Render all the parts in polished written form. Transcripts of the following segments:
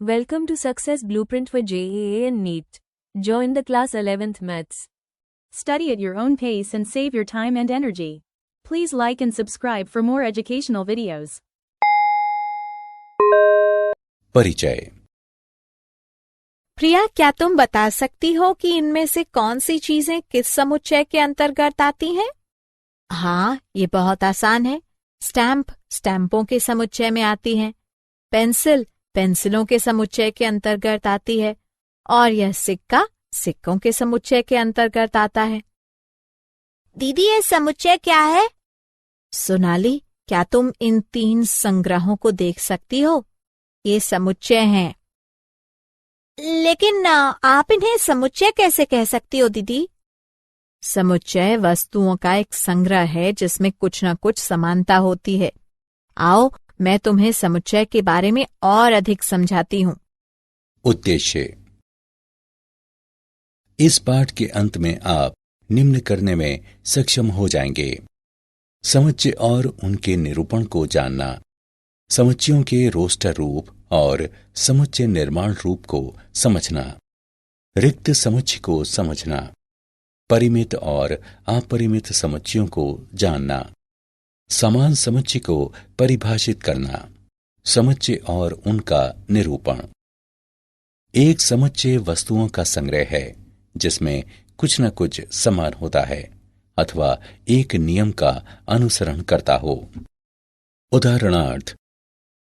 Welcome to Success Blueprint for JEE and NEET. Join the class 11th Maths. Study at your own pace and save your time and energy. Please like and subscribe for more educational videos. परिचय। प्रिया, क्या तुम बता सकती हो कि इनमें से कौन सी चीजें किस समुच्चय के अंतर्गत आती हैं? हाँ, ये बहुत आसान है। स्टैम्प स्टैम्पों के समुच्चय में आती हैं, पेंसिल पेंसिलों के समुच्चय के अंतर्गत आती है और यह सिक्का सिक्कों के समुच्चय के अंतर्गत आता है। दीदी, ये समुच्चय क्या है? सोनाली, क्या तुम इन 3 संग्रहों को देख सकती हो? ये समुच्चय हैं। लेकिन आप इन्हें समुच्चय कैसे कह सकती हो दीदी? समुच्चय वस्तुओं का एक संग्रह है जिसमें कुछ न कुछ समानता होती है। आओ, मैं तुम्हें समुच्चय के बारे में और अधिक समझाती हूँ। उद्देश्य। इस पाठ के अंत में आप निम्न करने में सक्षम हो जाएंगे: समुच्चय और उनके निरूपण को जानना, समुच्चयों के रोस्टर रूप और समुच्चय निर्माण रूप को समझना, रिक्त समुच्चय को समझना, परिमित और अपरिमित समुच्चयों को जानना, समान समुच्चय को परिभाषित करना, समुच्चय और उनका निरूपण। एक समुच्चय वस्तुओं का संग्रह है जिसमें कुछ न कुछ समान होता है अथवा एक नियम का अनुसरण करता हो। उदाहरणार्थ,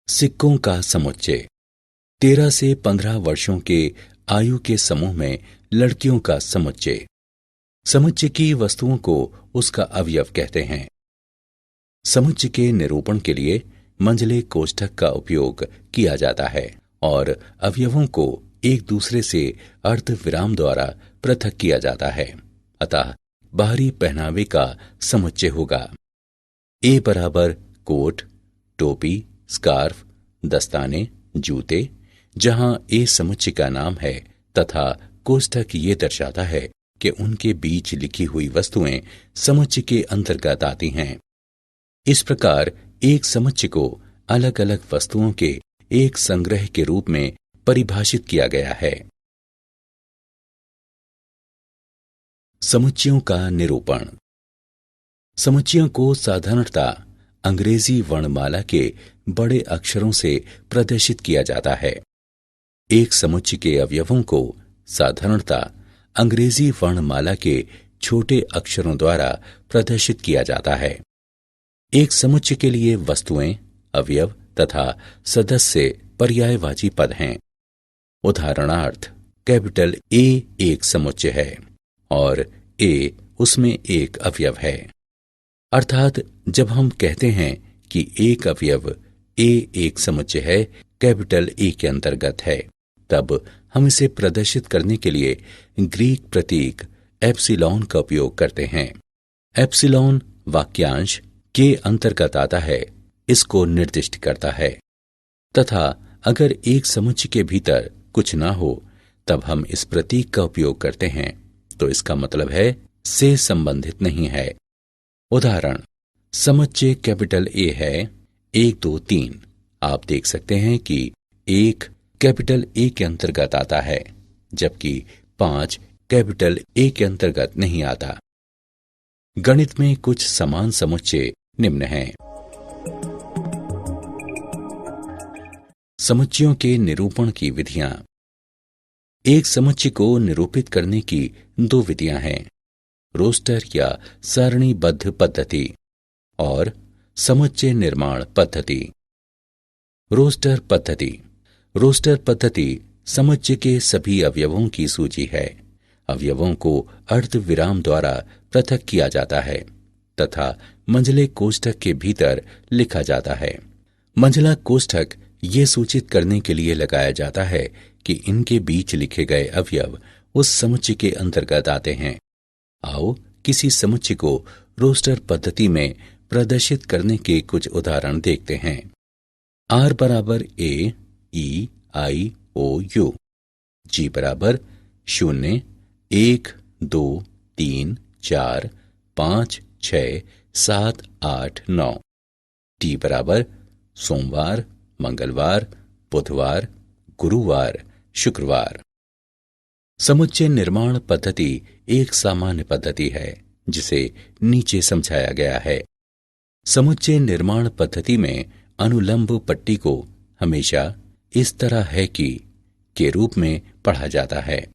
सिक्कों का समुच्चय 13 से 15 वर्षों के आयु के समूह में लड़कियों का समुच्चय। समुच्चय की वस्तुओं को उसका अवयव कहते हैं। समुच्चय के निरूपण के लिए मंझले कोष्ठक का उपयोग किया जाता है और अवयवों को एक दूसरे से अर्धविराम द्वारा पृथक किया जाता है। अतः बाहरी पहनावे का समुच्चय होगा। ए बराबर कोट, टोपी, स्कार्फ, दस्ताने, जूते, जहां ए समुच्चय का नाम है तथा कोष्ठक ये दर्शाता है कि उनके बीच लिखी हुई वस्तुएं समुच्चय के अंतर्गत आती हैं। इस प्रकार एक समुच्चय को अलग अलग वस्तुओं के एक संग्रह के रूप में परिभाषित किया गया है। समुच्चयों का निरूपण। समुच्चयों को साधारणतः अंग्रेजी वर्णमाला के बड़े अक्षरों से प्रदर्शित किया जाता है। एक समुच्चय के अवयवों को साधारणतः अंग्रेजी वर्णमाला के छोटे अक्षरों द्वारा प्रदर्शित किया जाता है। एक समुच्चय के लिए वस्तुएं, अवयव तथा सदस्य पर्यायवाची पद हैं। उदाहरणार्थ, कैपिटल ए एक समुच्चय है और ए उसमें एक अवयव है। अर्थात जब हम कहते हैं कि एक अवयव ए एक समुच्चय है, कैपिटल ए के अंतर्गत है, तब हम इसे प्रदर्शित करने के लिए ग्रीक प्रतीक एप्सिलॉन का उपयोग करते हैं। एप्सिलॉन वाक्यांश के अंतर्गत आता है, इसको निर्दिष्ट करता है। तथा अगर एक समुच्चय के भीतर कुछ ना हो तब हम इस प्रतीक का उपयोग करते हैं, तो इसका मतलब है से संबंधित नहीं है। उदाहरण, समुच्चय कैपिटल ए है 1 2 3। आप देख सकते हैं कि 1 कैपिटल ए के अंतर्गत आता है जबकि 5 कैपिटल ए के अंतर्गत नहीं आता। गणित में कुछ समान समुच्चय निम्न हैं। समुच्चयों के निरूपण की विधियां। एक समुच्चय को निरूपित करने की 2 विधियां हैं: रोस्टर या सारणीबद्ध पद्धति और समुच्चय निर्माण पद्धति। रोस्टर पद्धति। रोस्टर पद्धति समुच्चय के सभी अवयवों की सूची है। अवयवों को अर्धविराम द्वारा पृथक किया जाता है तथा मंझले कोष्ठक के भीतर लिखा जाता है। मंझला कोष्ठक ये सूचित करने के लिए लगाया जाता है कि इनके बीच लिखे गए अवयव उस समुच्चय के अंतर्गत आते हैं। आओ किसी समुच्चय को रोस्टर पद्धति में प्रदर्शित करने के कुछ उदाहरण देखते हैं। आर बराबर ए, ई, आई, ओ, यू। जी बराबर 0 1 2 3 4 5 6 7 8 9। टी बराबर सोमवार, मंगलवार, बुधवार, गुरुवार, शुक्रवार। समुच्चय निर्माण पद्धति एक सामान्य पद्धति है जिसे नीचे समझाया गया है। समुच्चय निर्माण पद्धति में अनुलंब पट्टी को हमेशा इस तरह है कि के रूप में पढ़ा जाता है।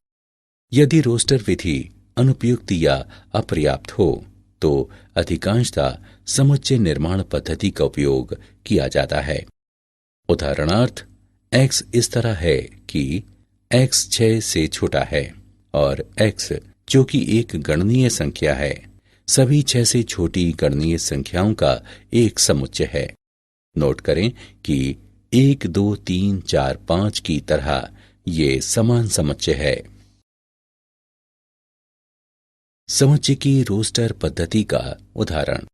यदि रोस्टर विधि अनुपयुक्त या अपर्याप्त हो तो अधिकांशतः समुच्चय निर्माण पद्धति का उपयोग किया जाता है। उदाहरणार्थ, x इस तरह है कि x 6 से छोटा है और x जो कि एक गणनीय संख्या है सभी 6 से छोटी गणनीय संख्याओं का एक समुच्चय है। नोट करें कि 1, 2, 3, 4, 5 की तरह ये समान समुच्चय है। समुच्चय की रोस्टर पद्धति का उदाहरण।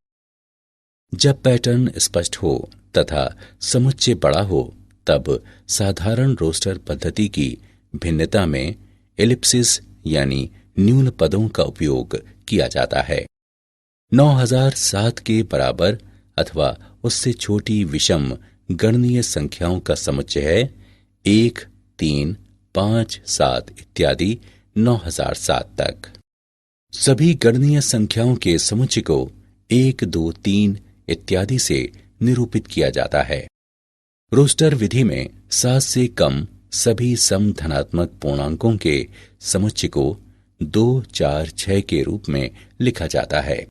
जब पैटर्न स्पष्ट हो तथा समुच्चय बड़ा हो तब साधारण रोस्टर पद्धति की भिन्नता में एलिप्सिस यानी न्यून पदों का उपयोग किया जाता है। 9007 के बराबर अथवा उससे छोटी विषम गणनीय संख्याओं का समुच्चय है 1, 3, 5, 7 इत्यादि 9007 तक। सभी गणनीय संख्याओं के समुच्चय को 1, 2, 3 इत्यादि से निरूपित किया जाता है। रोस्टर विधि में 7 से कम सभी सम धनात्मक पूर्णांकों के समुच्चय को 2, 4, 6 के रूप में लिखा जाता है।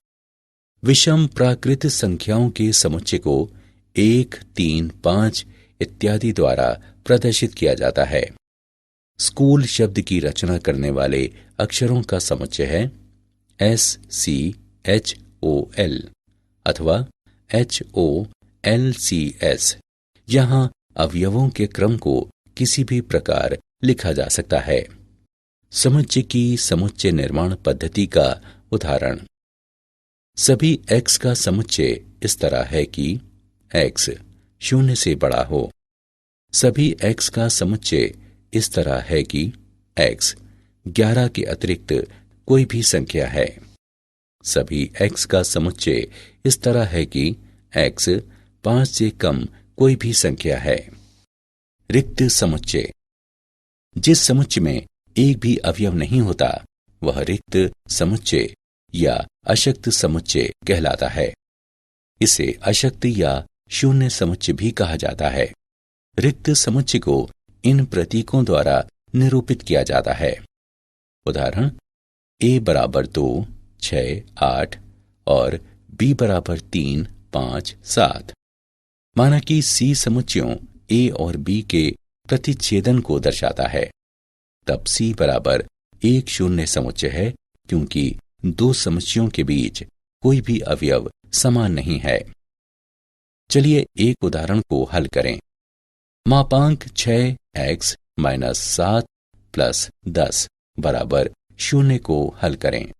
विषम प्राकृत संख्याओं के समुच्चय को 1, 3, 5 इत्यादि द्वारा प्रदर्शित किया जाता है। स्कूल शब्द की रचना करने वाले अक्षरों का समुच्चय है SCHOL अथवा HOLCS। यहाँ अवयवों के क्रम को किसी भी प्रकार लिखा जा सकता है। समुच्चय की समुच्चय निर्माण पद्धति का उदाहरण। सभी x का समुच्चय इस तरह है कि x 0 से बड़ा हो। सभी x का समुच्चय इस तरह है कि x 11 के अतिरिक्त कोई भी संख्या है। सभी x का समुच्चय इस तरह है कि x 5 से कम कोई भी संख्या है। रिक्त समुच्चय। जिस समुच्चय में एक भी अवयव नहीं होता वह रिक्त समुच्चय या अशक्त समुच्चय कहलाता है। इसे अशक्त या शून्य समुच्चय भी कहा जाता है। रिक्त समुच्चय को इन प्रतीकों द्वारा निरूपित किया जाता है। उदाहरण, a बराबर 2, 6, 8 और b बराबर 3, 5, 7। माना कि c समुच्चयों a और b के प्रतिच्छेदन को दर्शाता है, तब c बराबर एक शून्य समुच्चय है क्योंकि दो समुच्चयों के बीच कोई भी अवयव समान नहीं है। चलिए एक उदाहरण को हल करें। मापांक 6x - 7 + 10 बराबर 0 को हल करें।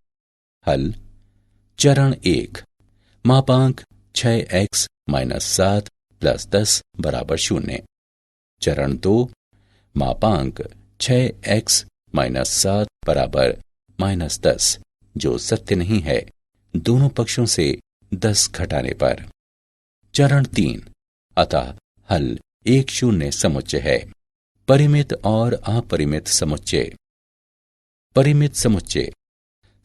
हल। चरण 1, मापांक 6x - 7 + 10 बराबर 0। चरण 2, मापांक 6x - 7 बराबर -10 जो सत्य नहीं है दोनों पक्षों से 10 घटाने पर। चरण 3, अतः हल एक शून्य समुच्चय है। परिमित और अपरिमित समुच्चय। परिमित समुच्चय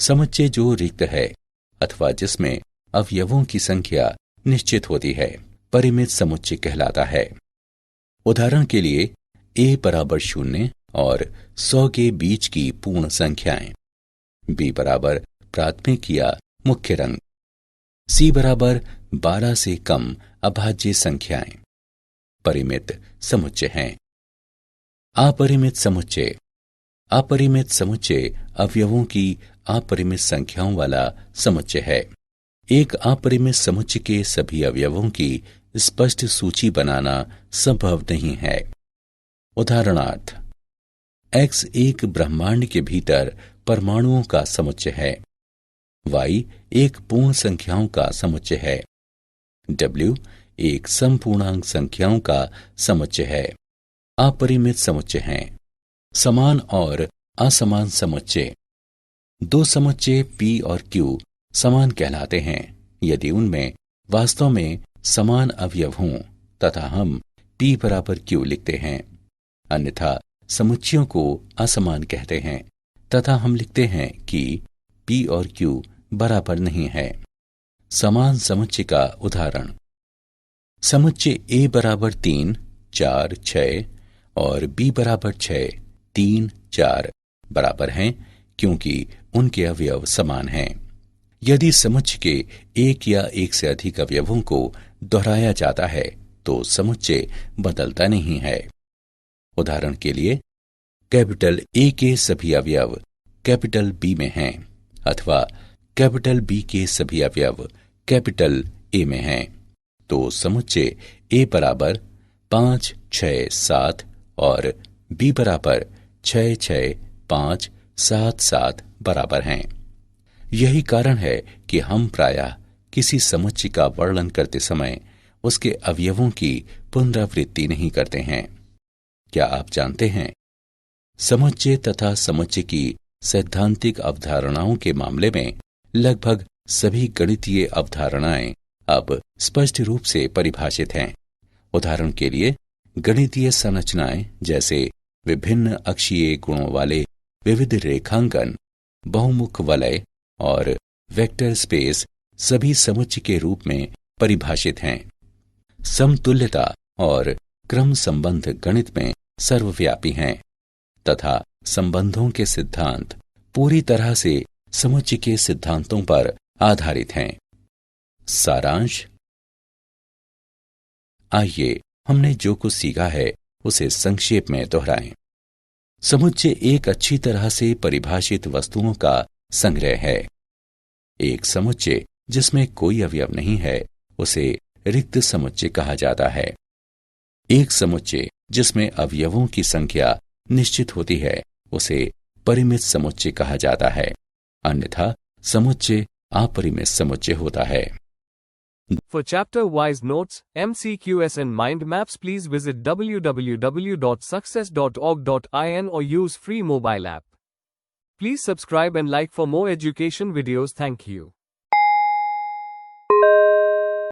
समुच्चय जो रिक्त है अथवा जिसमें अवयवों की संख्या निश्चित होती है परिमित समुच्चय कहलाता है। उदाहरण के लिए a बराबर 0 और 100 के बीच की पूर्ण संख्याएं, b बराबर प्राथमिक या मुख्य रंग, c बराबर 12 से कम अभाज्य संख्याएं परिमित समुच्चय हैं। अपरिमित समुच्चय। अपरिमित समुच्चय अवयवों की अपरिमित संख्याओं वाला समुच्चय है। एक अपरिमित समुच्चय के सभी अवयवों की स्पष्ट सूची बनाना संभव नहीं है। उदाहरणार्थ, x एक ब्रह्मांड के भीतर परमाणुओं का समुच्चय है। y एक पूर्ण संख्याओं का समुच्चय है। w एक समपूर्णांक संख्याओं का समुच्चय है। अपरिमित समुच्चय हैं। समान और असमान समुच्चय। दो समुच्चय p और q समान कहलाते हैं यदि उनमें वास्तव में समान अवयव हों तथा हम p बराबर q लिखते हैं। अन्यथा समुच्चयों को असमान कहते हैं तथा हम लिखते हैं कि P और Q बराबर नहीं है। समान समुच्चय का उदाहरण, समुच्चय A बराबर 3, 4, 6 और B बराबर 6, 3, 4 बराबर हैं क्योंकि उनके अवयव समान हैं। यदि समुच्चय के एक या एक से अधिक अवयवों को दोहराया जाता है तो समुच्चय बदलता नहीं है। उदाहरण के लिए, कैपिटल A के सभी अवयव कैपिटल B में हैं अथवा कैपिटल B के सभी अवयव कैपिटल A में हैं, तो समुच्चय A बराबर 5, 6, 7 और B बराबर 6, 6, 5, 7, 7 बराबर हैं। यही कारण है कि हम प्रायः किसी समुच्चय का वर्णन करते समय उसके अवयवों की पुनरावृत्ति नहीं करते हैं। क्या आप जानते हैं, समुच्चय तथा समुच्चय की सैद्धांतिक अवधारणाओं के मामले में लगभग सभी गणितीय अवधारणाएं अब स्पष्ट रूप से परिभाषित हैं। उदाहरण के लिए, गणितीय संरचनाएं जैसे विभिन्न अक्षीय गुणों वाले विविध रेखांकन, बहुमुख वलय और वेक्टर स्पेस सभी समुच्चय के रूप में परिभाषित हैं। समतुल्यता और क्रम संबंध गणित में सर्वव्यापी हैं तथा संबंधों के सिद्धांत पूरी तरह से समुच्चय के सिद्धांतों पर आधारित हैं। सारांश, आइए हमने जो कुछ सीखा है उसे संक्षेप में दोहराएं। समुच्चय एक अच्छी तरह से परिभाषित वस्तुओं का संग्रह है। एक समुच्चय जिसमें कोई अवयव नहीं है उसे रिक्त समुच्चय कहा जाता है। एक समुच्चय जिसमें अवयवों की संख्या निश्चित होती है उसे परिमित समुच्चय कहा जाता है, अन्यथा समुच्चय अपरिमित समुच्चय होता है। For chapter-wise notes, MCQs and mind maps, please visit www.success.org.in or use free mobile app. Please subscribe and like for more education videos. Thank you.